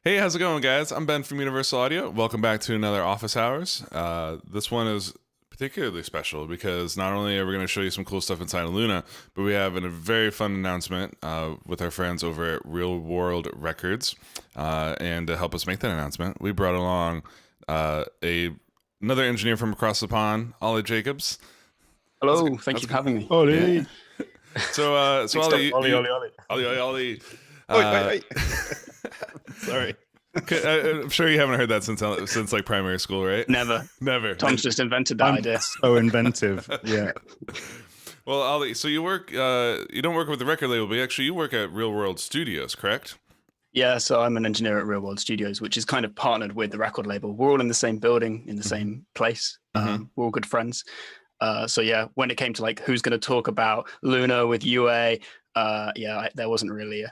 Hey, how's it going, guys? I'm Ben from Universal Audio. Welcome back to another Office Hours. This one is particularly special because not only are we going to show you some cool stuff inside of Luna, but we have a very fun announcement with our friends over at Real World Records. And to help us make that announcement, we brought along another engineer from across the pond, Ollie Jacobs. Hello, thank you for having me. Ollie. Yeah. So Ollie, Ollie. Wait. Sorry. I'm sure you haven't heard that since like primary school, right? Never. Tom's just invented that I'm idea. so inventive. Yeah. Well, Ollie, so you work, you don't work with the record label, but actually you work at Real World Studios, correct? Yeah, so I'm an engineer at Real World Studios, which is kind of partnered with the record label. We're all in the same building, in the same place. We're all good friends. So yeah, when it came to like who's going to talk about Luna with UA, there wasn't really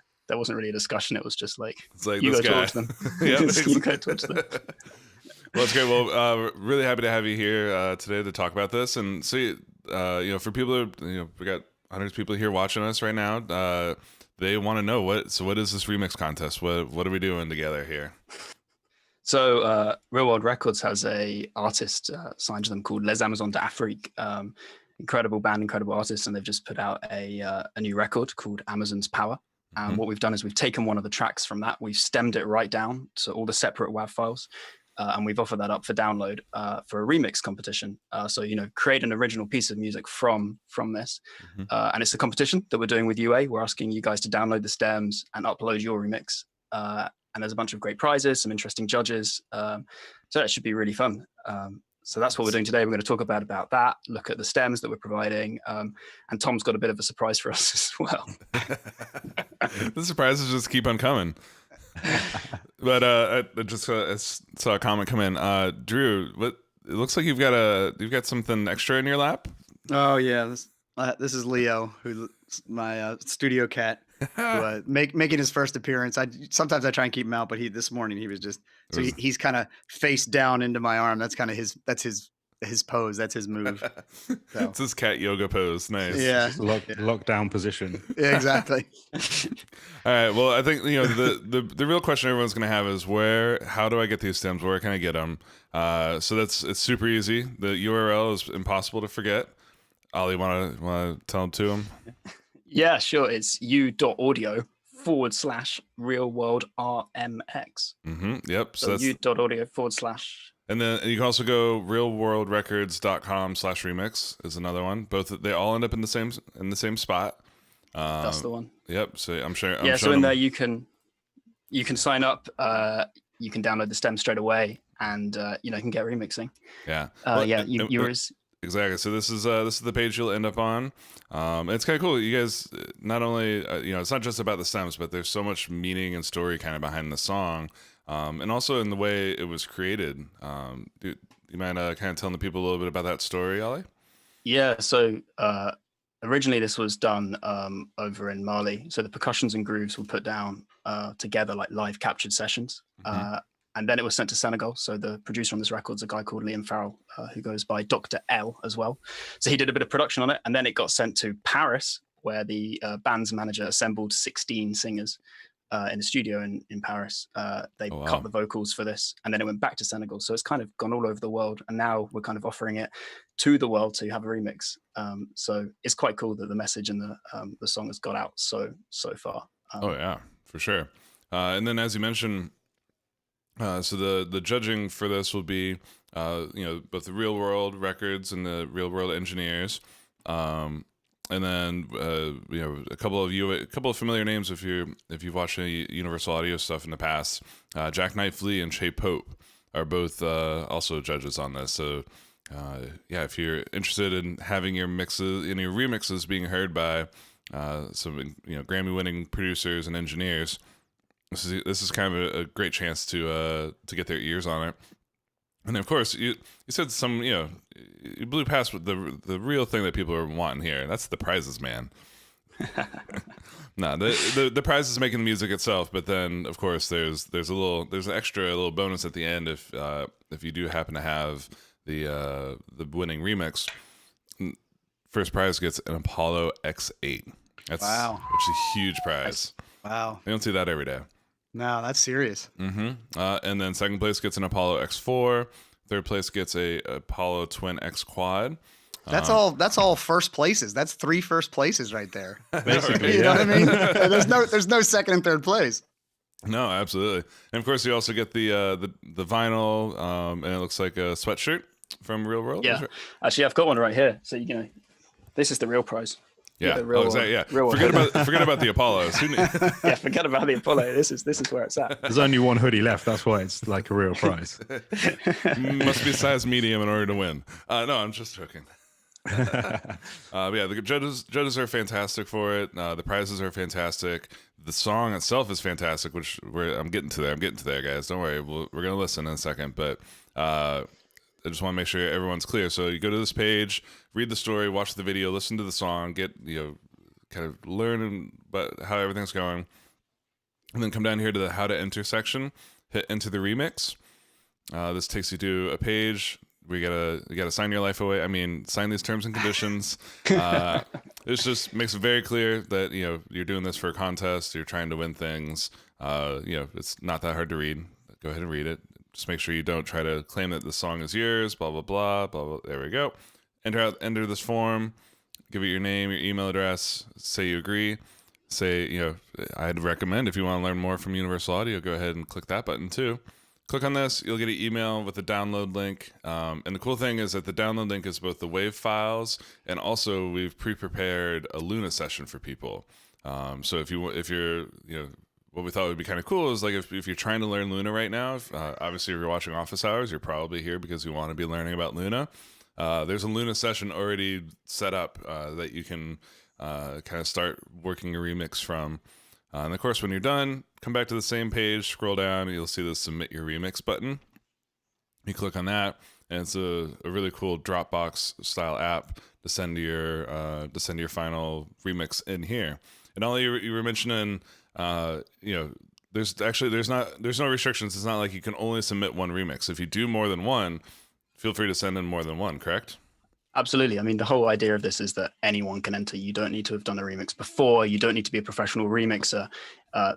a discussion. It was just like, It's like you this go guy. talk to them. Yeah, You go talk to them. Well, it's great. Well, really happy to have you here today to talk about this. And see, for people who, we got hundreds of people here watching us right now. They want to know what is this remix contest? What are we doing together here? So Real World Records has a artist signed to them called Les Amazons d'Afrique. Incredible band, incredible artists, and they've just put out a new record called Amazon's Power. And what we've done is we've taken one of the tracks from that, we've stemmed it right down to all the separate WAV files, and we've offered that up for download for a remix competition. So create an original piece of music from this, and it's a competition that we're doing with UA. We're asking you guys to download the stems and upload your remix. And there's a bunch of great prizes, some interesting judges. So that should be really fun. So that's what we're doing today. We're going to talk about that, look at the stems that we're providing. And Tom's got a bit of a surprise for us as well. The surprises just keep on coming. But I just saw a comment come in. Drew, it looks like you've got something extra in your lap. Oh yeah, this is Leo, who's my studio cat, who, making his first appearance. Sometimes I try and keep him out, but this morning he was just he's kind of face down into my arm. That's kind of his pose. That's his move. So. It's his cat yoga pose. Nice. Yeah. Lockdown position. Yeah, exactly. All right. Well, I think the real question everyone's going to have is how do I get these stems? Where can I get them? So it's super easy. The URL is impossible to forget. Ollie, want to tell them to him? Yeah, sure. It's u.audio/Real World RMX. Yep. So u.audio/ And then you can also go realworldrecords.com/remix is another one. Both they all end up in the same spot. That's the one. Yep. So I'm sure. So in there you can sign up. You can download the stem straight away, and you can get remixing. Yeah. Yours. Exactly. So this is the page you'll end up on. It's kind of cool. You guys not only it's not just about the stems, but there's so much meaning and story kind of behind the song. And also in the way it was created. Do you mind kind of telling the people a little bit about that story, Ollie? Yeah, so originally this was done over in Mali. So the percussions and grooves were put down together like live captured sessions. And then it was sent to Senegal. So the producer on this record is a guy called Liam Farrell, who goes by Dr. L as well. So he did a bit of production on it. And then it got sent to Paris, where the band's manager assembled 16 singers in a studio in Paris. They cut the vocals for this, and then it went back to Senegal. So it's kind of gone all over the world, and now we're kind of offering it to the world to have a remix. So it's quite cool that the message and the song has got out so far. Oh yeah, for sure. And then as you mentioned, so the judging for this will be both the Real World Records and the Real World Engineers. And then a couple of familiar names if you've watched any Universal Audio stuff in the past. Jack Knight-Flee and Shay Pope are both also judges on this. So if you're interested in having your remixes being heard by some Grammy-winning producers and engineers, this is kind of a great chance to get their ears on it. And then of course, you said some, you blew past the real thing that people are wanting here. That's the prizes, man. No, the prize is making the music itself, but then of course there's an extra little bonus at the end if you do happen to have the winning remix. First prize gets an Apollo X8. Which is a huge prize. Wow. You don't see that every day. No, that's serious. And then second place gets an Apollo X4. Third place gets a Apollo Twin X Quad. That's all first places. That's 3 first places right there. Basically, You know yeah. what I mean? There's no second and third place. No, absolutely. And of course, you also get the vinyl, and it looks like a sweatshirt from Real World. Yeah, actually, I've got one right here. So you know, this is the real prize. Yeah. The real, Exactly. Yeah. real Forget about the Apollos. Who knew? Yeah, forget about the Apollo. This is where it's at. There's only one hoodie left. That's why it's like a real prize. Must be size medium in order to win. No, I'm just joking. But yeah, the judges are fantastic for it. The prizes are fantastic. The song itself is fantastic, which I'm getting to there, guys. Don't worry, we're gonna listen in a second. But I just want to make sure everyone's clear. So you go to this page, read the story, watch the video, listen to the song, get kind of learn about how everything's going, and then come down here to the how to enter section. Hit enter the remix. This takes you to a page. You gotta sign your life away. I mean, sign these terms and conditions. This just makes it very clear that you're doing this for a contest. You're trying to win things. It's not that hard to read. Go ahead and read it. Just make sure you don't try to claim that the song is yours. Blah blah blah blah blah. There we go. Enter this form. Give it your name, your email address. Say you agree. Say I'd recommend if you want to learn more from Universal Audio, go ahead and click that button too. Click on this, you'll get an email with a download link. And the cool thing is that the download link is both the WAV files and also we've pre-prepared a Luna session for people. So if you're what we thought would be kind of cool is like if you're trying to learn Luna right now, obviously if you're watching Office Hours, you're probably here because you want to be learning about Luna. There's a Luna session already set up that you can kind of start working a remix from. And of course, when you're done, come back to the same page, scroll down, and you'll see the Submit Your Remix button. You click on that, and it's a really cool Dropbox style app to send your final remix in here. And all you were mentioning, there's no restrictions. It's not like you can only submit one remix. If you do more than one, feel free to send in more than one. Correct? Absolutely. I mean, the whole idea of this is that anyone can enter. You don't need to have done a remix before. You don't need to be a professional remixer.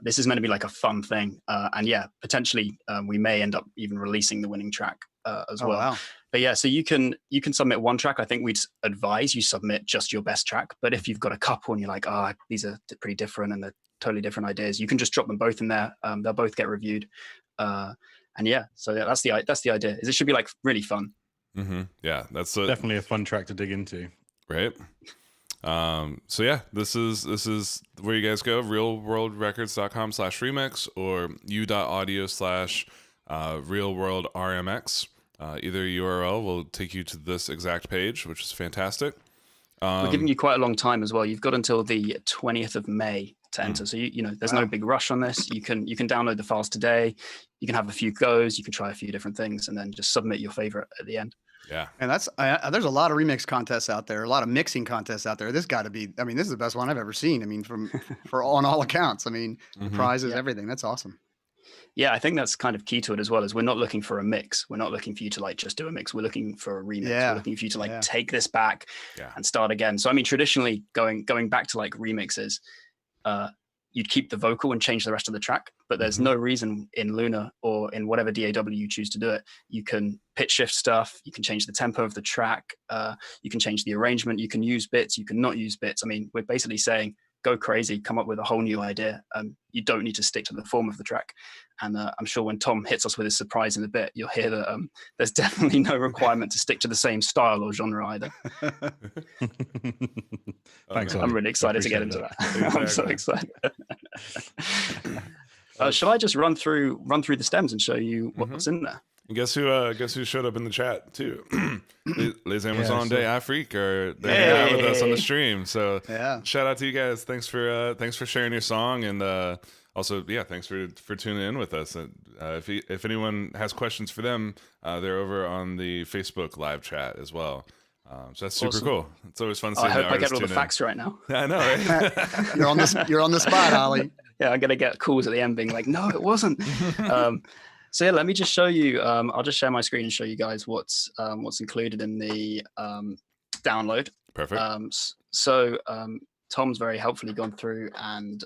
This is meant to be like a fun thing. And yeah, potentially we may end up even releasing the winning track as well. Wow. But yeah, so you can submit one track. I think we'd advise you submit just your best track. But if you've got a couple and you're like, these are pretty different and they're totally different ideas, you can just drop them both in there. They'll both get reviewed. And yeah, so yeah, that's the idea. Is it should be like really fun. Mm-hmm. Yeah, that's Definitely a fun track to dig into. Right. So yeah, this is where you guys go, realworldrecords.com/remix or u.audio/realworldrmx. Either URL will take you to this exact page, which is fantastic. We're giving you quite a long time as well. You've got until the 20th of May to enter. So there's no big rush on this. You can download the files today. You can have a few goes. You can try a few different things, and then just submit your favorite at the end. Yeah, and there's a lot of remix contests out there, a lot of mixing contests out there. This got to be. I mean, this is the best one I've ever seen. I mean, for on all accounts. I mean, the prizes, everything. That's awesome. Yeah, I think that's kind of key to it as well. Is we're not looking for a mix. We're not looking for you to like just do a mix. We're looking for a remix. Yeah. We're looking for you to like take this back and start again. So I mean, traditionally going back to like remixes, you'd keep the vocal and change the rest of the track. But there's no reason in Luna or in whatever DAW you choose to do it. You can pitch shift stuff. You can change the tempo of the track. You can change the arrangement. You can use bits. You can not use bits. I mean, we're basically saying, go crazy, come up with a whole new idea. You don't need to stick to the form of the track. And I'm sure when Tom hits us with his surprise in a bit, you'll hear that there's definitely no requirement to stick to the same style or genre either. Thanks, I'm really excited to get into that. I'm so excited. Shall I just run through the stems and show you what's in there? And guess who showed up in the chat too? Les Amazon de Afrique are there with us on the stream. So shout out to you guys. Thanks for sharing your song, and also thanks for tuning in with us. If anyone has questions for them, they're over on the Facebook live chat as well. So that's super cool. It's always fun seeing I hope the I get all the tune in. facts right now. I know, right? You're on the spot, Ollie. Yeah, I'm gonna get calls at the end being like, "No, it wasn't." So yeah, let me just show you. I'll just share my screen and show you guys what's included in the download. Perfect. So Tom's very helpfully gone through and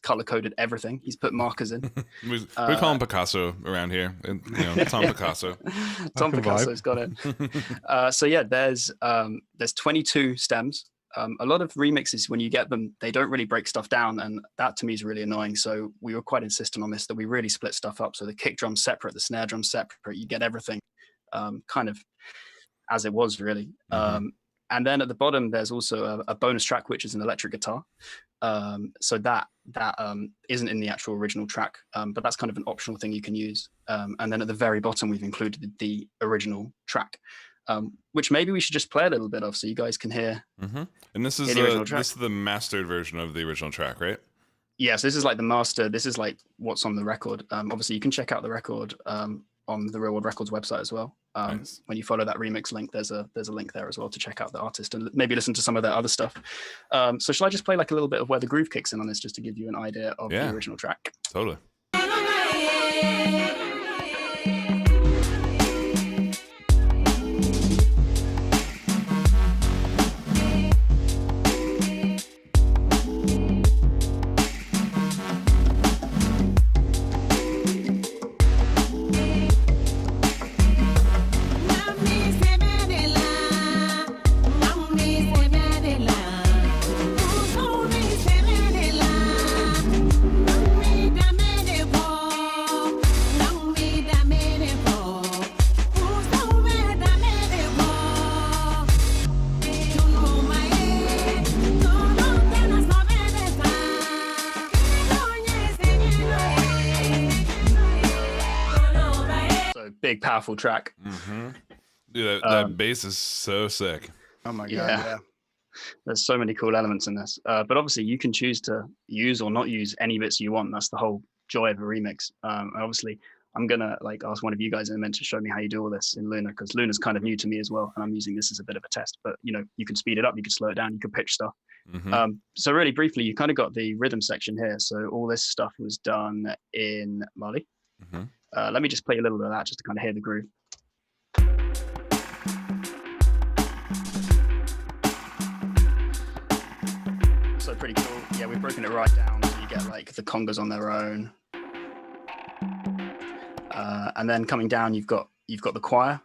color coded everything. He's put markers in. we call him Picasso around here. And, Tom Picasso. Tom can vibe. Picasso's got it. So yeah, there's 22 stems. A lot of remixes, when you get them, they don't really break stuff down, and that to me is really annoying. So we were quite insistent on this, that we really split stuff up. So the kick drum's separate, the snare drum's separate. You get everything kind of as it was, really. And then at the bottom, there's also a bonus track, which is an electric guitar. So that isn't in the actual original track, but that's kind of an optional thing you can use. And then at the very bottom, we've included the original track. Which maybe we should just play a little bit of so you guys can hear. And this is the mastered version of the original track, right? Yes, this is like the master. This is like what's on the record. Obviously, you can check out the record on the Real World Records website as well. Nice. When you follow that remix link, there's a link there as well to check out the artist and maybe listen to some of their other stuff. So shall I just play like a little bit of where the groove kicks in on this, just to give you an idea of the original track? Totally. Big, powerful track. Dude, that bass is so sick. Oh my god! Yeah. Yeah. There's so many cool elements in this. But obviously, you can choose to use or not use any bits you want. That's the whole joy of a remix. Obviously, I'm gonna ask one of you guys in a minute to show me how you do all this in Luna, because Luna's kind of new to me as well, and I'm using this as a bit of a test. But you can speed it up, you can slow it down, you can pitch stuff. So really briefly, you kind of got the rhythm section here. So all this stuff was done in Mali. Let me just play a little bit of that just to kind of hear the groove. So pretty cool. Yeah, we've broken it right down so you get like the congas on their own. And then coming down, you've got the choir,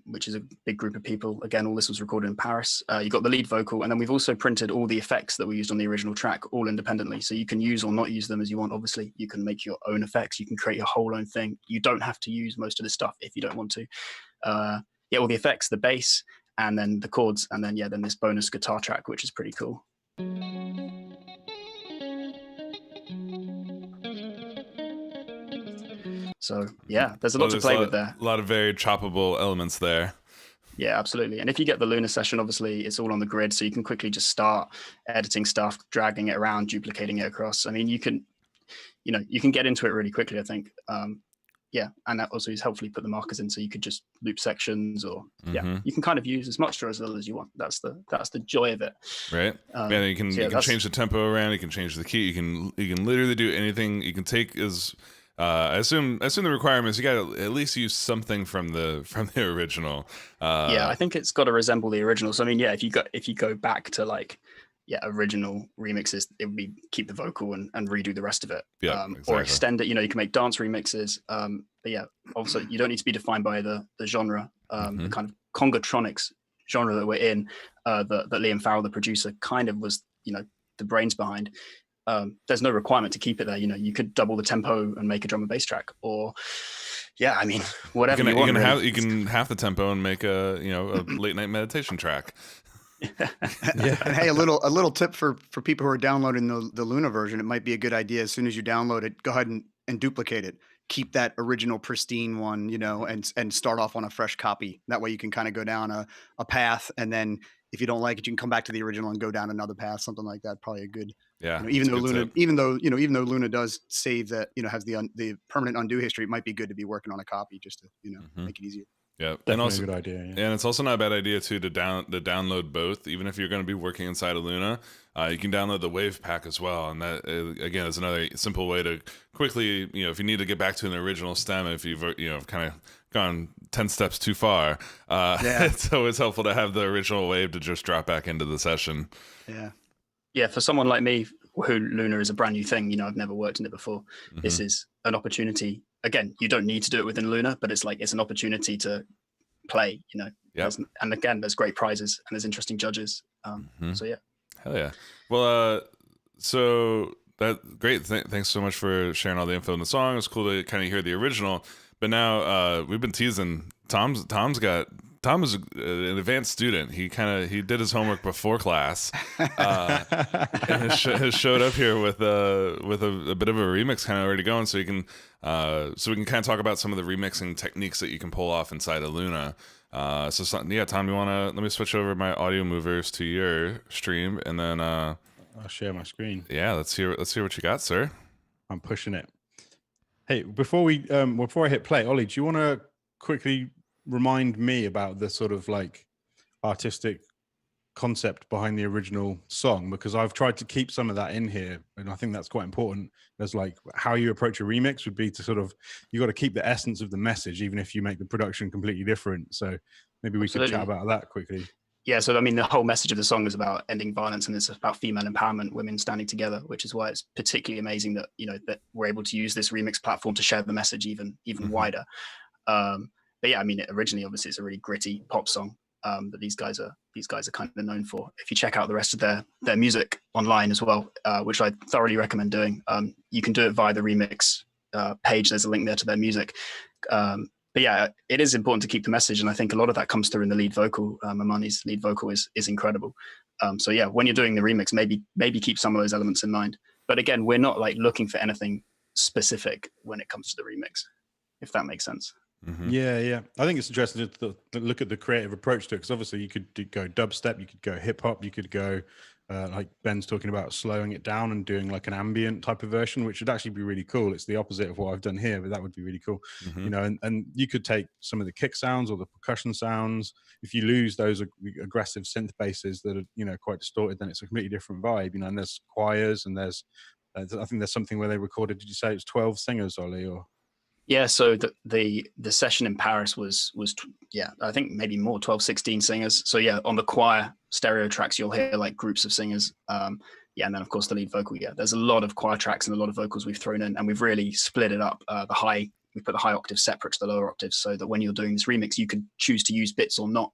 which is a big group of people. Again, all this was recorded in Paris. You've got the lead vocal, and then we've also printed all the effects that we used on the original track, all independently. So you can use or not use them as you want. Obviously, you can make your own effects. You can create your whole own thing. You don't have to use most of this stuff if you don't want to. All the effects, the bass, and then the chords, and then then this bonus guitar track, which is pretty cool. So yeah, there's a lot to play with there. A lot of very choppable elements there. Yeah, absolutely. And if you get the Luna session, obviously it's all on the grid, so you can quickly just start editing stuff, dragging it around, duplicating it across. I mean, you can get into it really quickly, I think. And that also is helpfully put the markers in, so you could just loop sections, or you can kind of use as much or as little as you want. That's the joy of it, right? You can change the tempo around, you can change the key, you can literally do anything. You can take as I assume the requirements, you got to at least use something from the original. I think it's got to resemble the original. So I mean, if you go back to original remixes, it would be keep the vocal and redo the rest of it. Exactly. Or extend it. You can make dance remixes. But yeah, also you don't need to be defined by the genre, the kind of congatronics genre that we're in, that Liam Farrell, the producer, kind of was, the brains behind. There's no requirement to keep it there. You could double the tempo and make a drum and bass track, or whatever you want. You can half the tempo and make a late night meditation track. And hey, a little tip for people who are downloading the Luna version. It might be a good idea, as soon as you download it, go ahead and duplicate it. Keep that original pristine one, and start off on a fresh copy. That way you can kind of go down a path, and then if you don't like it, you can come back to the original and go down another path, something like that. Probably a good, even though Luna does save that, has the permanent undo history, it might be good to be working on a copy just to, make it easier. Yeah, definitely and also a good idea. Yeah. And it's also not a bad idea too to download both. Even if you're going to be working inside of Luna, you can download the Wave Pack as well. And that again is another simple way to quickly, if you need to get back to an original stem, if you've kind of gone 10 steps too far, it's always helpful to have the original wave to just drop back into the session. Yeah, for someone like me, who Luna is a brand new thing. You know, I've never worked in it before. This is an opportunity. Again, you don't need to do it within Luna, but it's like it's an opportunity to play. You know, and again, there's great prizes and there's interesting judges. So yeah. Hell yeah. Well, so that great. Thanks so much for sharing all the info in the song. It's cool to kind of hear the original. But now we've been teasing. Tom is an advanced student. He did his homework before class, and has showed up here with a bit of a remix kind of already going. So we can kind of talk about some of the remixing techniques that you can pull off inside of Luna. Tom, you let me switch over my audio movers to your stream, and then I'll share my screen. Yeah, let's hear what you got, sir. I'm pushing it. Hey, before I hit play, Ollie, do you want to quickly remind me about the sort of like artistic concept behind the original song? Because I've tried to keep some of that in here, and I think that's quite important. There's like how you approach a remix would be to sort of, you got to keep the essence of the message, even if you make the production completely different. So maybe we could chat about that quickly. Yeah, so I mean, the whole message of the song is about ending violence, and it's about female empowerment, women standing together, which is why it's particularly amazing that that we're able to use this remix platform to share the message even wider. But yeah, I mean, originally, obviously, it's a really gritty pop song that these guys are kind of known for. If you check out the rest of their music online as well, which I thoroughly recommend doing, you can do it via the remix page. There's a link there to their music. But yeah, it is important to keep the message, and I think a lot of that comes through in the lead vocal. Mamani's lead vocal is incredible. So yeah, when you're doing the remix, maybe keep some of those elements in mind. But again, we're not like looking for anything specific when it comes to the remix, if that makes sense. Yeah. I think it's interesting to look at the creative approach to it, because obviously you could go dubstep, you could go hip hop, you could go like Ben's talking about slowing it down and doing like an ambient type of version, which would actually be really cool. It's the opposite of what I've done here, but that would be really cool. And you could take some of the kick sounds or the percussion sounds. If you lose those aggressive synth basses that are quite distorted, then it's a completely different vibe. And there's choirs, and there's I think there's something where they recorded, did you say it's 12 singers, Ollie? Or yeah, so the session in Paris was I think maybe more, 12, 16 singers. So yeah, on the choir stereo tracks, you'll hear like groups of singers. And then of course the lead vocal. Yeah, there's a lot of choir tracks and a lot of vocals we've thrown in, and we've really split it up. We put the high octaves separate to the lower octaves, so that when you're doing this remix, you can choose to use bits or not.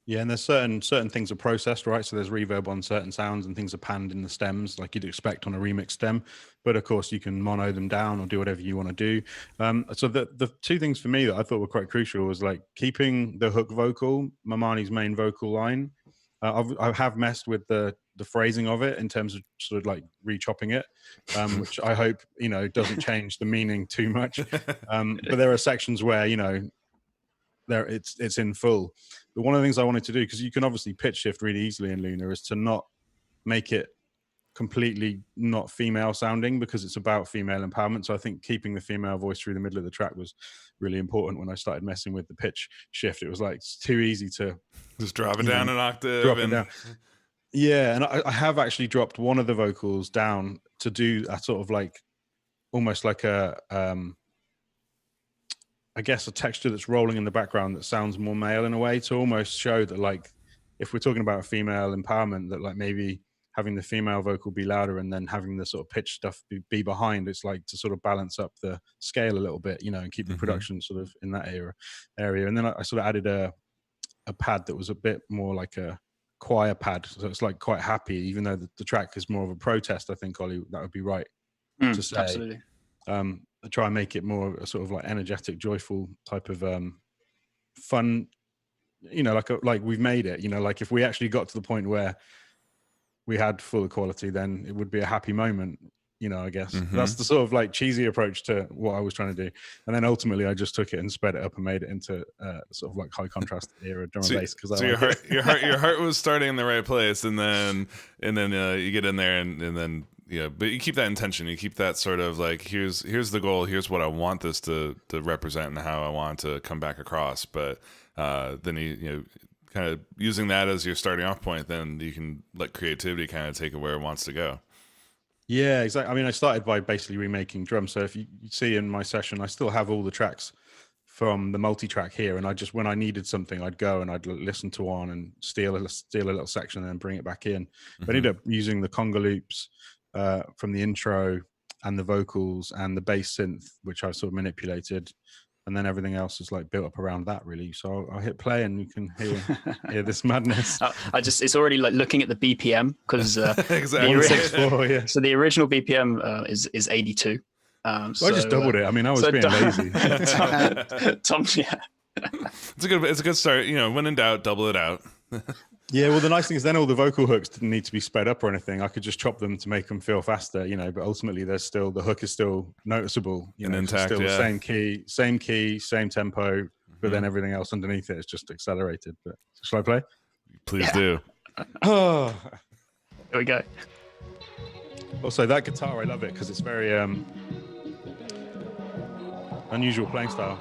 Yeah, and there's certain things are processed, right? So there's reverb on certain sounds, and things are panned in the stems like you'd expect on a remix stem. But of course, you can mono them down or do whatever you want to do. So the two things for me that I thought were quite crucial was like keeping the hook vocal, Mamani's main vocal line. I have messed with the phrasing of it in terms of sort of like re-chopping it, which I hope doesn't change the meaning too much. But there are sections where there it's in full. But one of the things I wanted to do, because you can obviously pitch shift really easily in Luna, is to not make it completely not female sounding, because it's about female empowerment. So I think keeping the female voice through the middle of the track was really important. When I started messing with the pitch shift, it was like it's too easy to just drop it down an octave. Drop it down. Yeah, and I have actually dropped one of the vocals down to do a sort of like almost like a I guess a texture that's rolling in the background that sounds more male in a way, to almost show that like if we're talking about female empowerment, that like maybe having the female vocal be louder and then having the sort of pitch stuff be behind, it's like to sort of balance up the scale a little bit, and keep the production sort of in that area. And then I sort of added a pad that was a bit more like a choir pad, so it's like quite happy, even though the track is more of a protest. I think, Ollie, that would be right to say. Absolutely. Try and make it more a sort of like energetic, joyful type of fun, like we've made it, like if we actually got to the point where we had full equality, then it would be a happy moment, I guess. That's the sort of like cheesy approach to what I was trying to do. And then ultimately I just took it and sped it up and made it into sort of like high contrast era drum and bass. So your heart was starting in the right place, and then you get in there and then but you keep that intention. You keep that sort of like, here's the goal. Here's what I want this to represent and how I want to come back across. But then you kind of using that as your starting off point, then you can let creativity kind of take it where it wants to go. Yeah, exactly. I mean, I started by basically remaking drums. So if you see in my session, I still have all the tracks from the multi-track here, and I just, when I needed something, I'd go and I'd listen to one and steal a little section and then bring it back in. But I ended up using the conga loops from the intro and the vocals and the bass synth, which I sort of manipulated, and then everything else is like built up around that, really. So I'll hit play and you can hear this madness. It's already like looking at the BPM, because Exactly. 164, yeah. so the original BPM is 82. I just doubled it. I mean, I was being lazy. Tom, yeah. It's a good start. You know, when in doubt, double it out. Yeah, well, the nice thing is then all the vocal hooks didn't need to be sped up or anything. I could just chop them to make them feel faster, you know, but ultimately the hook is still noticeable, you And know, intact, still yeah. the same key, same tempo, but then everything else underneath it is just accelerated. But shall I play? Please do. Oh, Here we go. also that guitar, I love it because it's very unusual playing style.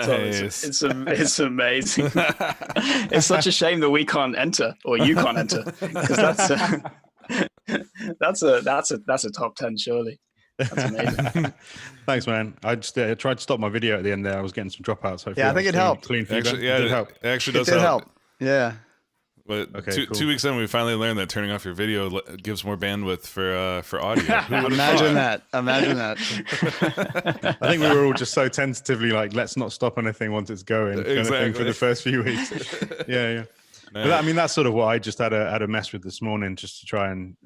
Nice. It's amazing. It's such a shame that we can't enter, or you can't enter, because that's a top 10 surely. That's amazing. Thanks, man. I just tried to stop my video at the end there. I was getting some dropouts. Hopefully Yeah, I think it helped. Clean feedback. Actually, yeah, It did help. it actually It does did help. help. Yeah. But Okay, cool. 2 weeks in, we finally learned that turning off your video gives more bandwidth for audio. Who would've Imagine thought? that. Imagine that. I think we were all just so tentatively like, let's not stop anything once it's going, kind of thing for the first few weeks. Yeah. But I mean, that's sort of what I just had a mess with this morning, just to try and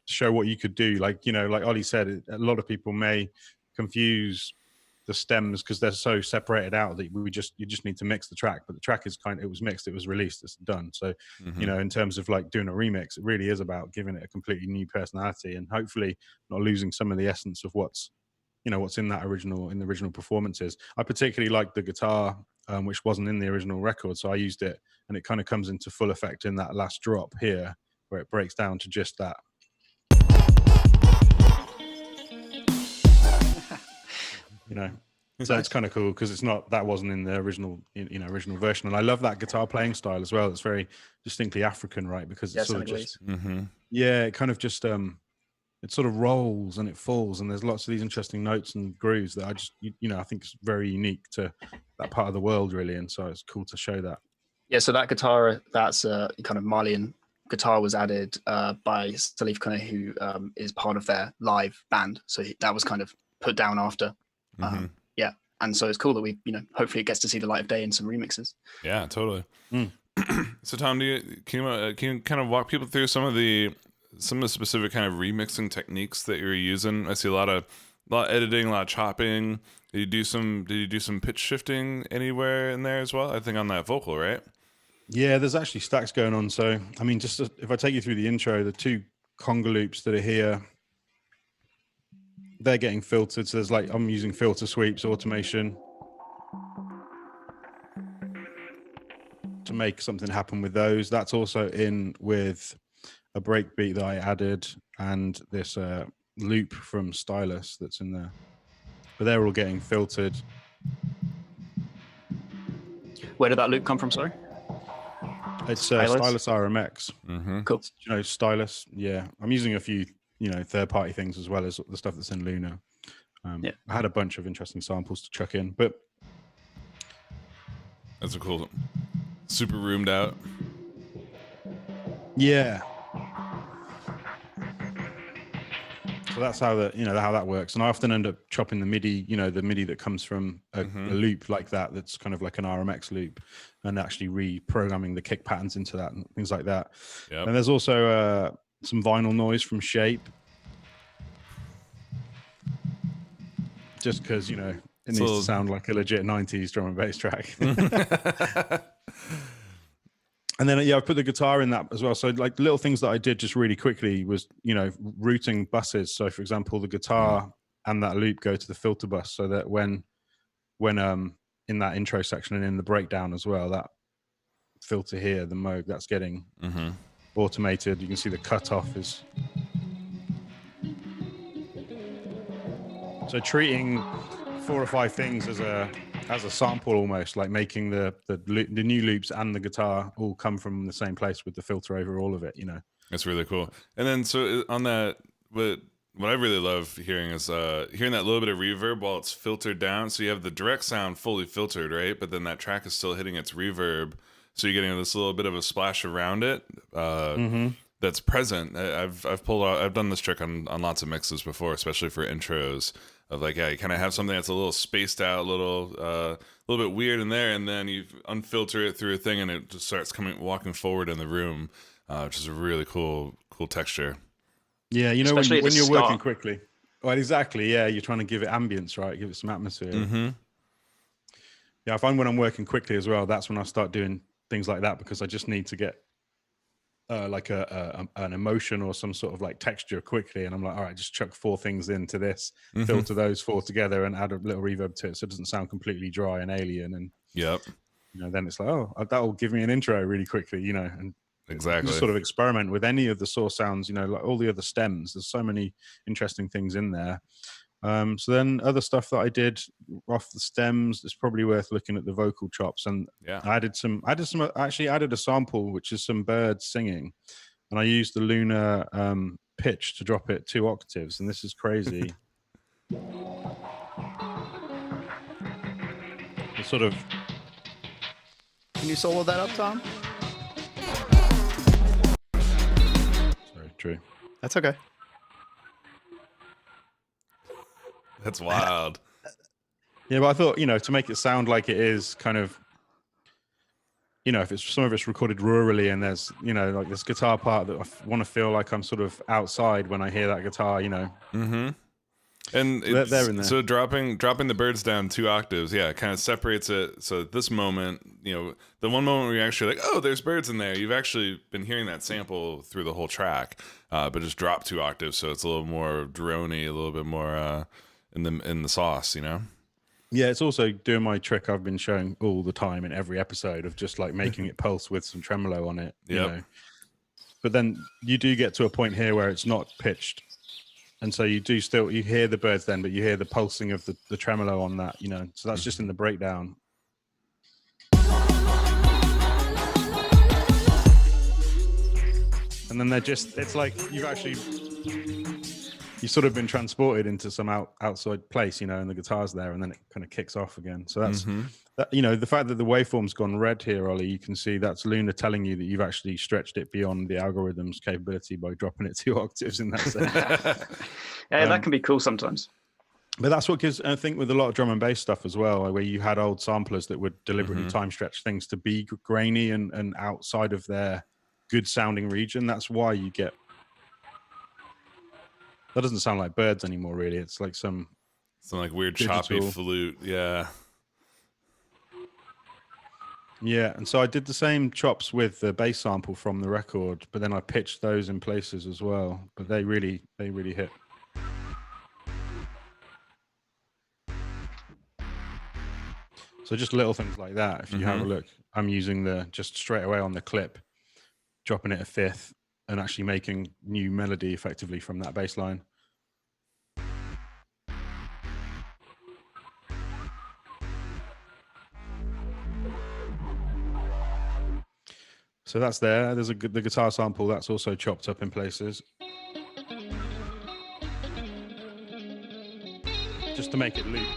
show what you could do. Like, like Ollie said, a lot of people may confuse the stems because they're so separated out that you just need to mix the track. But the track is it was mixed, it was released, it's done. So in terms of like doing a remix, it really is about giving it a completely new personality and hopefully not losing some of the essence of what's in the original performances. I particularly like the guitar, which wasn't in the original record, so I used it, and it kind of comes into full effect in that last drop here, where it breaks down to just that. So it's kind of cool because that wasn't in the original original version, and I love that guitar playing style as well. It's very distinctly African, right? Because it's sort of just it kind of just it sort of rolls and it falls, and there's lots of these interesting notes and grooves that I just I think is very unique to that part of the world, really, and so it's cool to show that. Yeah, so that guitar, that's a kind of Malian guitar, was added by Salif Kone, who is part of their live band. So that was kind of put down after. Yeah, and so it's cool that we, hopefully it gets to see the light of day in some remixes. Yeah, totally. So Tom, can you kind of walk people through some of the some of the specific kind of remixing techniques that you're using? I see a lot of editing, a lot of chopping. Did you do some pitch shifting anywhere in there as well? I think on that vocal, right? Yeah, there's actually stacks going on. So, I mean, if I take you through the intro, the 2 conga loops that are here, they're getting filtered. So there's like, I'm using filter sweeps, automation to make something happen with those. That's also in with a breakbeat that I added and this loop from Stylus that's in there. But they're all getting filtered. Where did that loop come from? Sorry. It's Stylus? Stylus RMX. Mm-hmm. Cool. Do you know Stylus? Yeah, I'm using a few, third-party things as well as the stuff that's in Luna. Yeah. I had a bunch of interesting samples to chuck in, but That's a cool, super roomed out. yeah. So that's how how that works. And I often end up chopping the MIDI, the MIDI that comes from a loop like that. That's kind of like an RMX loop, and actually reprogramming the kick patterns into that and things like that. Yep. And there's also some vinyl noise from Shape, just because it needs to sound like a legit 90s drum and bass track. And then, I put the guitar in that as well. So like little things that I did just really quickly was, routing buses. So for example, the guitar and that loop go to the filter bus so that when in that intro section and in the breakdown as well, that filter here, the Moog, that's getting automated. You can see the cutoff is. So treating 4 or 5 things as a sample, almost like making the new loops and the guitar all come from the same place with the filter over all of it. That's really cool. And then so on that, what I really love hearing is hearing that little bit of reverb while it's filtered down. So you have the direct sound fully filtered, right? But then that track is still hitting its reverb, so you're getting this little bit of a splash around it. That's present. I've done this trick on lots of mixes before, especially for intros. Of like, you kind of have something that's a little spaced out, a little bit weird in there, and then you unfilter it through a thing, and it just starts walking forward in the room, which is a really cool texture. Yeah, Especially when you're start. working quickly. Well, exactly. Yeah, you're trying to give it ambience, right? Give it some atmosphere. Mm-hmm. Yeah, I find when I'm working quickly as well, that's when I start doing things like that, because I just need to get like an emotion or some sort of like texture quickly, and I'm like, all right, just chuck 4 things into this, filter those 4 together, and add a little reverb to it so it doesn't sound completely dry and alien. And then it's like, oh, that will give me an intro really quickly, and exactly just sort of experiment with any of the source sounds, like all the other stems. There's so many interesting things in there. So then other stuff that I did off the stems, it's probably worth looking at the vocal chops. And I actually added a sample, which is some birds singing. And I used the Luna pitch to drop it 2 octaves. And this is crazy. It's sort of. Can you solo that up, Tom? Sorry, Drew. That's okay. That's wild. Yeah, but I thought, to make it sound like it is kind of, if it's some of it's recorded rurally, and there's, like this guitar part that I want to feel like I'm sort of outside when I hear that guitar, Mm-hmm. And they're in there. So dropping the birds down 2 octaves, it kind of separates it. So at this moment, the one moment where you're actually like, oh, there's birds in there, you've actually been hearing that sample through the whole track, but just drop 2 octaves, so it's a little more droney, a little bit more in the sauce, Yeah, it's also doing my trick I've been showing all the time in every episode of just like making it pulse with some tremolo on it. But then you do get to a point here where it's not pitched. And so you hear the birds then, but you hear the pulsing of the tremolo on that, so that's just in the breakdown. And then it's like you've sort of been transported into some outside place, and the guitar's there, and then it kind of kicks off again. So that's, the fact that the waveform's gone red here, Ollie, you can see that's Luna telling you that you've actually stretched it beyond the algorithm's capability by dropping it 2 octaves in that sense. That can be cool sometimes. But that's what gives, I think, with a lot of drum and bass stuff as well, where you had old samplers that would deliberately time stretch things to be grainy and outside of their good sounding region. That's why you get That doesn't sound like birds anymore, really. It's like some like weird choppy digital flute. Yeah. Yeah, and so I did the same chops with the bass sample from the record, but then I pitched those in places as well. But they really hit. So just little things like that. If you have a look, I'm using just straight away on the clip, dropping it a fifth, and actually making new melody effectively from that bass line. So that's there. There's the guitar sample that's also chopped up in places. Just to make it loop.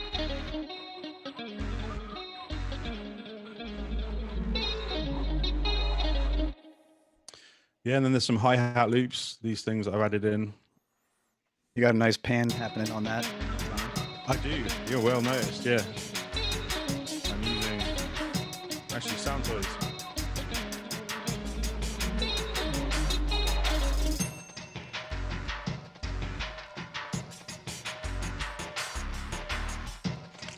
Yeah, and then there's some hi-hat loops, these things that I've added in. You got a nice pan happening on that. I do. You're well noticed, yeah. I'm using actually Soundtoys.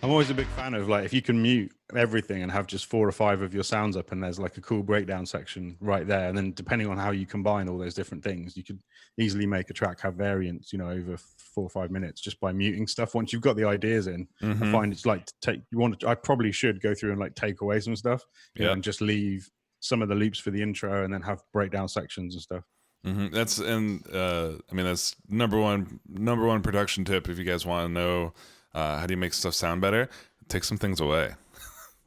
I'm always a big fan of, like, if you can mute everything and have just 4 or 5 of your sounds up and there's like a cool breakdown section right there, and then depending on how you combine all those different things, you could easily make a track have variants, you know, over 4 or 5 minutes just by muting stuff. Once you've got the ideas in, I find it's like I probably should go through and like take away some stuff, you know, and just leave some of the loops for the intro and then have breakdown sections and stuff. That's I mean, that's number one production tip. If you guys want to know how do you make stuff sound better, take some things away.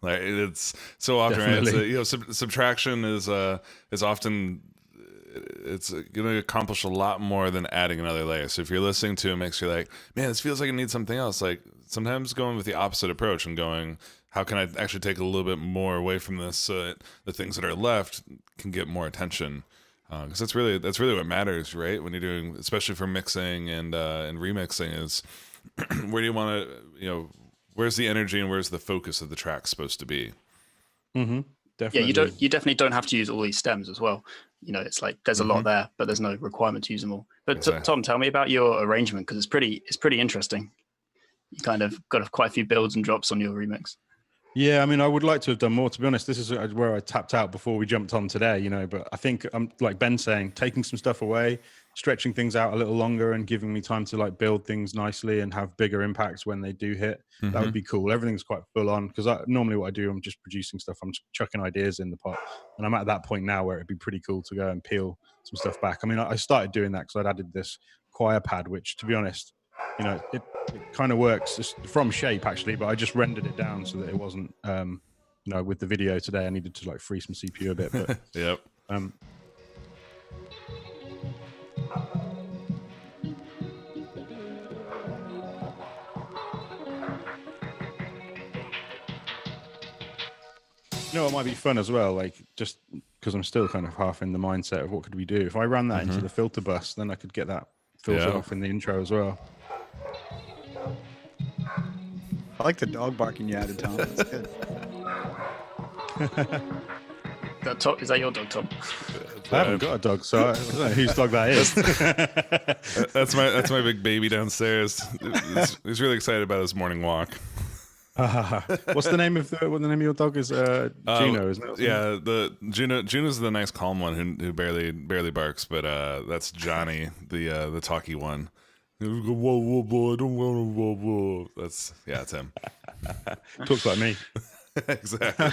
Like, it's so often, right? It's you know, subtraction is often, it's going to accomplish a lot more than adding another layer. So if you're listening to it, makes you like, man, this feels like it needs something else. Like, sometimes going with the opposite approach and going, how can I actually take a little bit more away from this so that the things that are left can get more attention? Because that's really what matters, right? When you're doing, especially for mixing and remixing, is where do you want to, you know, where's the energy and where's the focus of the track supposed to be? Definitely. Yeah, you definitely don't have to use all these stems as well. You know, it's like there's a lot there, but there's no requirement to use them all. But Tom, tell me about your arrangement, because it's pretty interesting. You kind of got quite a few builds and drops on your remix. Yeah, I mean, I would like to have done more. To be honest, this is where I tapped out before we jumped on today, you know, but I think I'm, like Ben saying, taking some stuff away, stretching things out a little longer and giving me time to like build things nicely and have bigger impacts when they do hit. That would be cool. Everything's quite full on, because normally what I do, I'm just producing stuff. I'm just chucking ideas in the pot. And I'm at that point now where it'd be pretty cool to go and peel some stuff back. I mean, I started doing that because I'd added this choir pad, which, to be honest, you know, it kind of works. It's from Shape, actually, but I just rendered it down so that it wasn't, you know, with the video today, I needed to like free some CPU a bit. But Yep. You know, it might be fun as well, like, just because I'm still kind of half in the mindset of what could we do. If I ran that into the filter bus, then I could get that filtered off in the intro as well. I like the dog barking you added, Tom. That's good. Is that your dog, Tom? I haven't got a dog, so I don't know whose dog that is. That's my big baby downstairs. He's really excited about his morning walk. What's the name of your dog? Is Juno, isn't it? Yeah, Juno's the nice calm one who barely barks, but that's Johnny, the talky one. Whoa, whoa, whoa, I don't want to whoa, whoa. It's him. Talks like me. Exactly.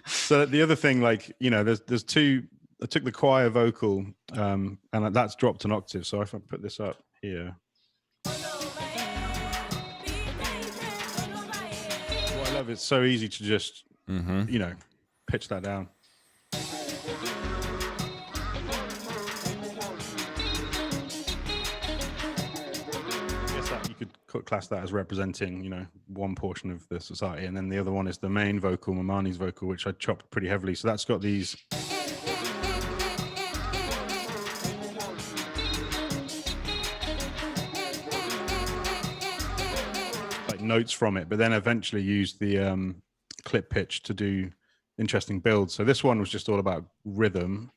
So the other thing, like, you know, there's two. I took the choir vocal, and that's dropped an octave. So if I put this up here, what I love, it's so easy to just, you know, pitch that down. You could class that as representing, you know, one portion of the society, and then the other one is the main vocal, Mamani's vocal, which I chopped pretty heavily. So that's got these like notes from it, but then eventually used the clip pitch to do interesting builds. So this one was just all about rhythm.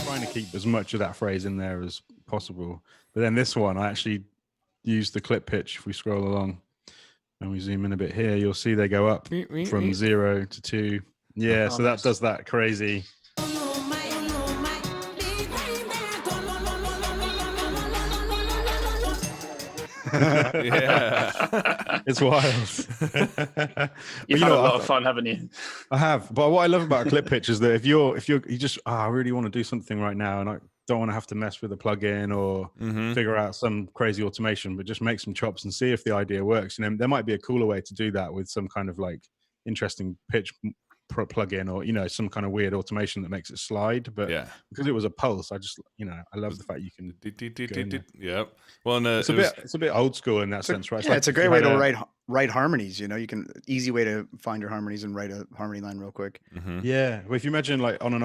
Trying to keep as much of that phrase in there as possible. But then this one, I actually use the clip pitch. If we scroll along and we zoom in a bit here, you'll see they go up from 0 to 2. Yeah, so that does that crazy. Yeah. It's wild. You've had a lot of fun, haven't you? I have, but what I love about a clip pitch is that if you just I really want to do something right now and I don't want to have to mess with a plugin or figure out some crazy automation, but just make some chops and see if the idea works. There might be a cooler way to do that with some kind of like interesting pitch plugin or some kind of weird automation that makes it slide. But because it was a pulse, I just I love the fact you can Yep. Well, and, it's a bit old school in that sense, right? Yeah, it's a great way to write harmonies. You can easy way to find your harmonies and write a harmony line real quick. Yeah, well, if you imagine like on an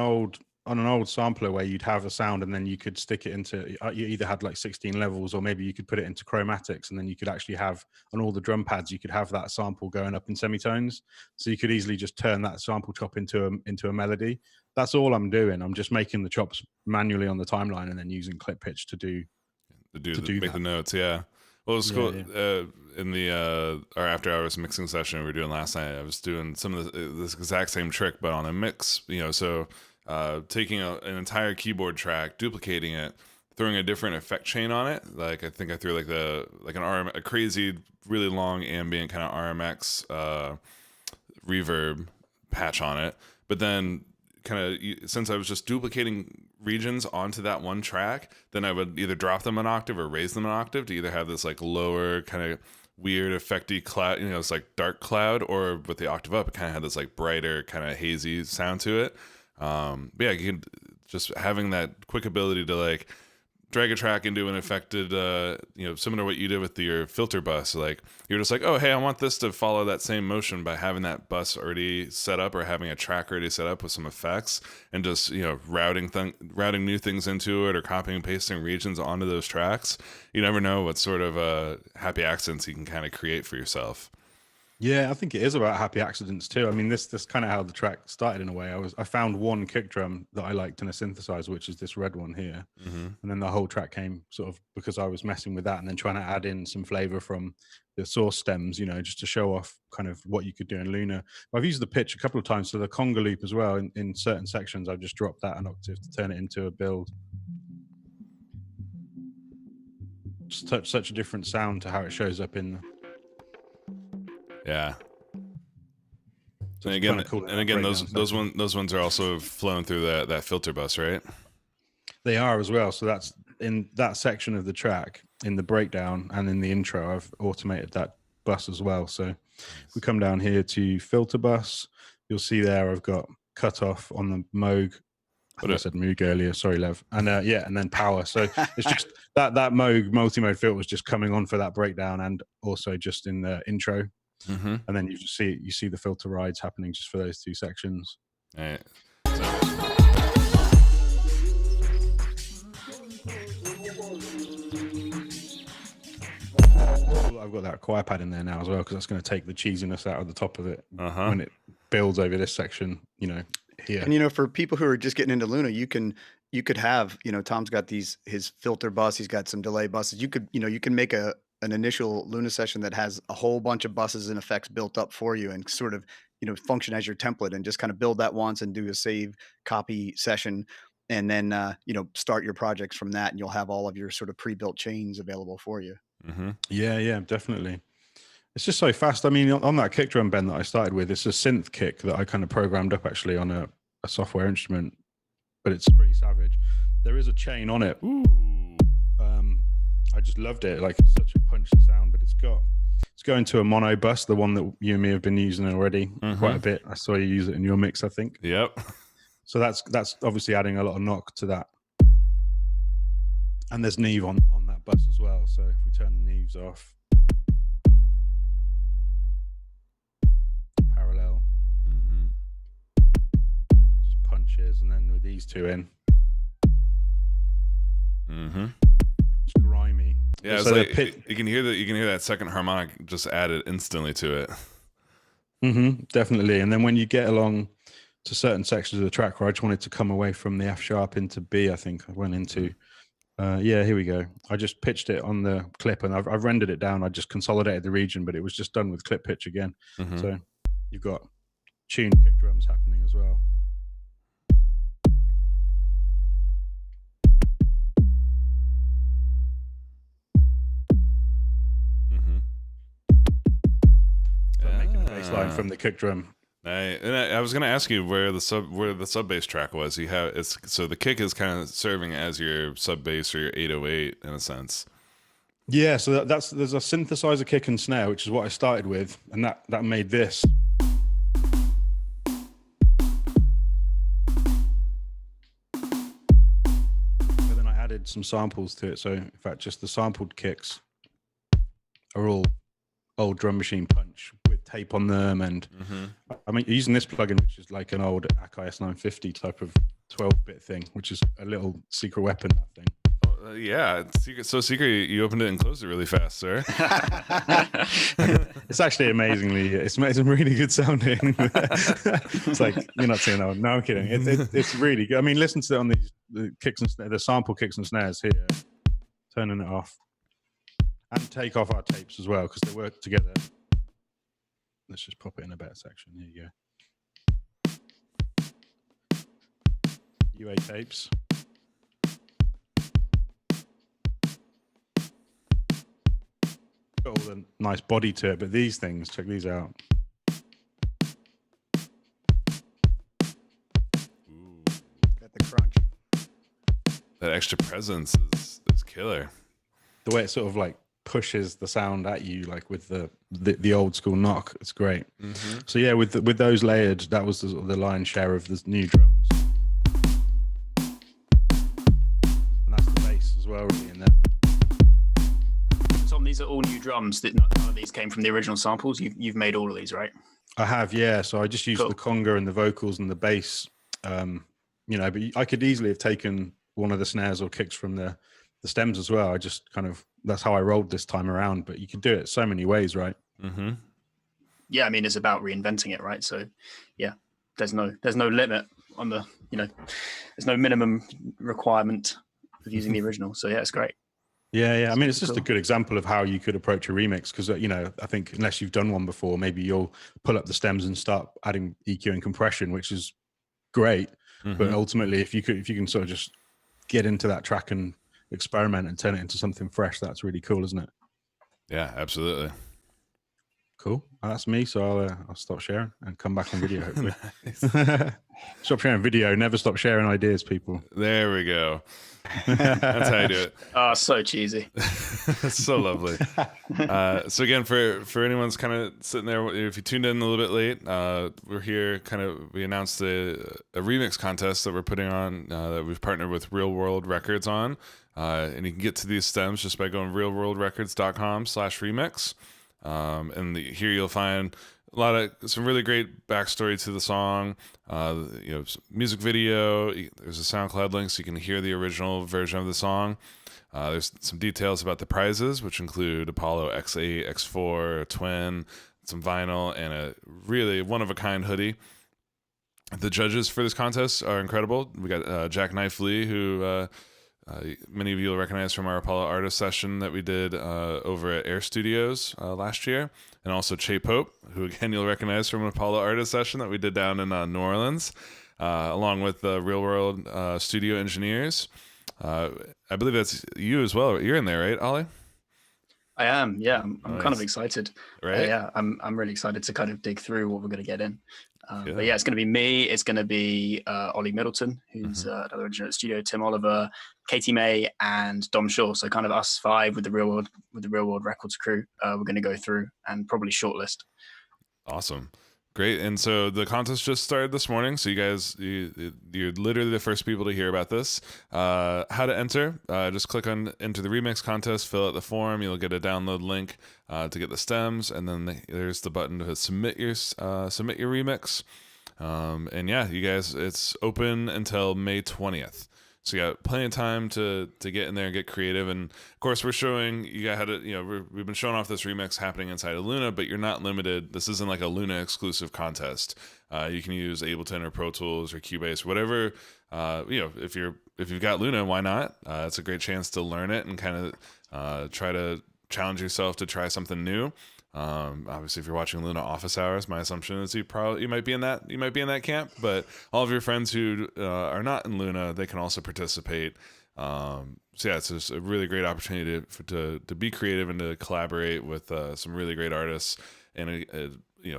old sampler where you'd have a sound and then you could stick it into, you either had like 16 levels or maybe you could put it into chromatics, and then you could actually have on all the drum pads, you could have that sample going up in semitones. So you could easily just turn that sample chop into a melody. That's all I'm doing. I'm just making the chops manually on the timeline and then using clip pitch to make the notes. Yeah. Well, it was cool. In the our after hours mixing session we were doing last night, I was doing some of this exact same trick, but on a mix, so taking an entire keyboard track, duplicating it, throwing a different effect chain on it. Like I think I threw a crazy, really long ambient kind of RMX reverb patch on it. But then since I was just duplicating regions onto that one track, then I would either drop them an octave or raise them an octave to either have this like lower kind of weird effecty cloud, it's like dark cloud, or with the octave up, it kind of had this like brighter kind of hazy sound to it. But yeah, you can just having that quick ability to like drag a track into an affected, similar to what you did with your filter bus. Like you're just like, oh, hey, I want this to follow that same motion by having that bus already set up or having a track already set up with some effects, and just, routing new things into it or copying and pasting regions onto those tracks. You never know what sort of happy accents you can kind of create for yourself. Yeah, I think it is about happy accidents too. I mean, this kind of how the track started in a way. I found one kick drum that I liked in a synthesizer, which is this red one here, and then the whole track came sort of because I was messing with that and then trying to add in some flavor from the source stems, just to show off kind of what you could do in Luna. I've used the pitch a couple of times, so the conga loop as well. In certain sections, I've just dropped that an octave to turn it into a build. Just such a different sound to how it shows up in. Yeah. And again, those ones are also flowing through that filter bus, right? They are as well. So that's in that section of the track, in the breakdown and in the intro, I've automated that bus as well. So if we come down here to filter bus, you'll see there I've got cutoff on the Moog. I said Moog earlier, sorry, Lev. And and then power. So it's just that Moog multi-mode filter was just coming on for that breakdown and also just in the intro. And then you see the filter rides happening just for those two sections. All right. I've got that choir pad in there now as well, because that's going to take the cheesiness out of the top of it when it builds over this section, here. And for people who are just getting into Luna, you could have, Tom's got his filter bus, he's got some delay buses. You can make an initial Luna session that has a whole bunch of buses and effects built up for you and sort of, function as your template, and just kind of build that once and do a save copy session. And then, start your projects from that, and you'll have all of your sort of pre-built chains available for you. Yeah, definitely. It's just so fast. I mean, on that kick drum bend that I started with, it's a synth kick that I kind of programmed up actually on a software instrument, but it's pretty savage. There is a chain on it. Ooh. I just loved it. Like, it's such a punchy sound, but it's going to a mono bus, the one that you and me have been using already quite a bit. I saw you use it in your mix, I think. Yep. So that's obviously adding a lot of knock to that. And there's Neve on that bus as well. So if we turn the Neves off, parallel, just punches, and then with these two in, it's grimy. Yeah, so it's like you can hear that second harmonic just added instantly to it. Definitely. And then when you get along to certain sections of the track where I just wanted to come away from the F sharp into B. I think I went into. Yeah, here we go. I just pitched it on the clip, and I've rendered it down. I just consolidated the region, but it was just done with clip pitch again. So you've got tuned kick drums happening as well. Making a bass line from the kick drum. And I was going to ask you where the sub bass track was. You have so the kick is kind of serving as your sub bass or your 808 in a sense. Yeah, so there's a synthesizer kick and snare, which is what I started with, and that made this. But then I added some samples to it. So in fact, just the sampled kicks are all old Drum Machine Punch with tape on them, and I mean using this plugin, which is like an old Akai S950 type of 12-bit thing, which is a little secret weapon, that thing. Yeah, it's so secret you opened it and closed it really fast, sir. It's actually amazingly, it's really good sounding. It's like, you're not saying, no, I'm kidding. It's really good. I mean, listen to it on the kicks and the sample kicks and snares here, turning it off, and take off our tapes as well, because they work together. Let's just pop it in a better section. Here you go. UA tapes. Got all the nice body to it, but these things, check these out. Ooh. Got the crunch. That extra presence is killer. The way it sort of like pushes the sound at you, like with the old school knock, it's great. So yeah, with those layered, that was the lion's share of the new drums, and that's the bass as well, really, in there. Tom, these are all new drums. That none of these came from the original samples. You've made all of these, right? I have, yeah. So I just used the conga and the vocals and the bass, but I could easily have taken one of the snares or kicks from the stems as well. I just kind of, that's how I rolled this time around, but you can do it so many ways, right? Yeah, I mean, it's about reinventing it, right? So yeah, there's no limit on there's no minimum requirement of using the original. So yeah, it's great. Yeah. I mean, it's just a good example of how you could approach a remix, because, I think unless you've done one before, maybe you'll pull up the stems and start adding EQ and compression, which is great. But ultimately, if you can sort of just get into that track and experiment and turn it into something fresh, that's really cool, isn't it? Yeah, absolutely. Cool. Well, that's me. So I'll stop sharing and come back on video, hopefully. Stop sharing video. Never stop sharing ideas, people. There we go. That's how you do it. Oh, so cheesy. It's so lovely. So again, for anyone's kind of sitting there, if you tuned in a little bit late, we're here. We announced a remix contest that we're putting on, that we've partnered with Real World Records on, and you can get to these stems just by going realworldrecords.com/remix. And here you'll find some really great backstory to the song, music video. There's a SoundCloud link so you can hear the original version of the song. There's some details about the prizes, which include Apollo X8, X4, a twin, some vinyl, and a really one-of-a-kind hoodie. The judges for this contest are incredible. We got Jack Knife Lee, who many of you will recognize from our Apollo Artist session that we did over at Air Studios last year, and also Che Pope, who again you'll recognize from an Apollo Artist session that we did down in New Orleans, along with the Real World studio engineers. I believe that's you as well. You're in there, right, Ollie? I am. Yeah, I'm kind of excited. Right? Yeah, I'm really excited to kind of dig through what we're going to get in. But yeah, it's going to be me. It's going to be Ollie Middleton, who's another engineer at the studio, Tim Oliver, Katie May, and Dom Shaw. So kind of us five with the Real World Records crew. We're going to go through and probably shortlist. Awesome. Great. And so the contest just started this morning. So you guys, you're literally the first people to hear about this. How to enter, just click on enter the remix contest, fill out the form. You'll get a download link to get the stems. And then there's the button to submit your remix. And yeah, you guys, it's open until May 20th. So you got plenty of time to get in there and get creative. And of course, we're showing you got how to, we've been showing off this remix happening inside of Luna, but you're not limited. This isn't like a Luna exclusive contest. You can use Ableton or Pro Tools or Cubase, whatever. If you've got Luna, why not? It's a great chance to learn it and kind of try to challenge yourself to try something new. Obviously, if you're watching Luna Office Hours, my assumption is you might be in that camp. But all of your friends who are not in Luna, they can also participate. So yeah, it's just a really great opportunity to be creative and to collaborate with some really great artists, and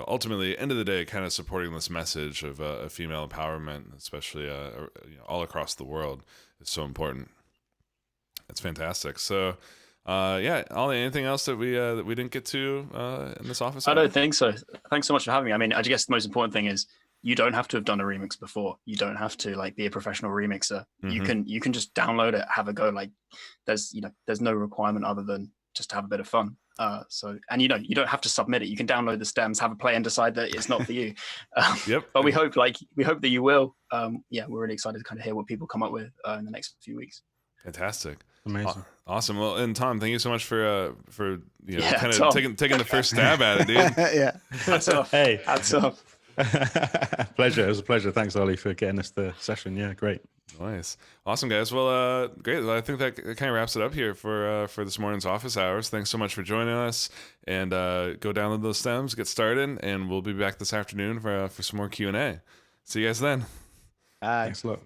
ultimately, end of the day, kind of supporting this message of female empowerment, especially all across the world, is so important. It's fantastic. So. Ollie, anything else that we didn't get to in this office? I don't think so. Thanks so much for having me. I mean, I guess the most important thing is you don't have to have done a remix before. You don't have to be a professional remixer. Mm-hmm. You can just download it, have a go. There's no requirement other than just to have a bit of fun. You don't have to submit it. You can download the stems, have a play, and decide that it's not for you. Yep. But we hope that you will. We're really excited to kind of hear what people come up with in the next few weeks. Fantastic. Amazing. Awesome. Well, and Tom, thank you so much for Tom. taking the first stab at it, dude. Yeah. Hats off. Hey. Hats off. Pleasure. It was a pleasure. Thanks, Ollie, for getting us the session. Yeah, great. Nice. Awesome, guys. Well, great. Well, I think that kind of wraps it up here for this morning's office hours. Thanks so much for joining us, and go download those stems, get started, and we'll be back this afternoon for some more Q&A. See you guys then. Bye. Thanks a lot.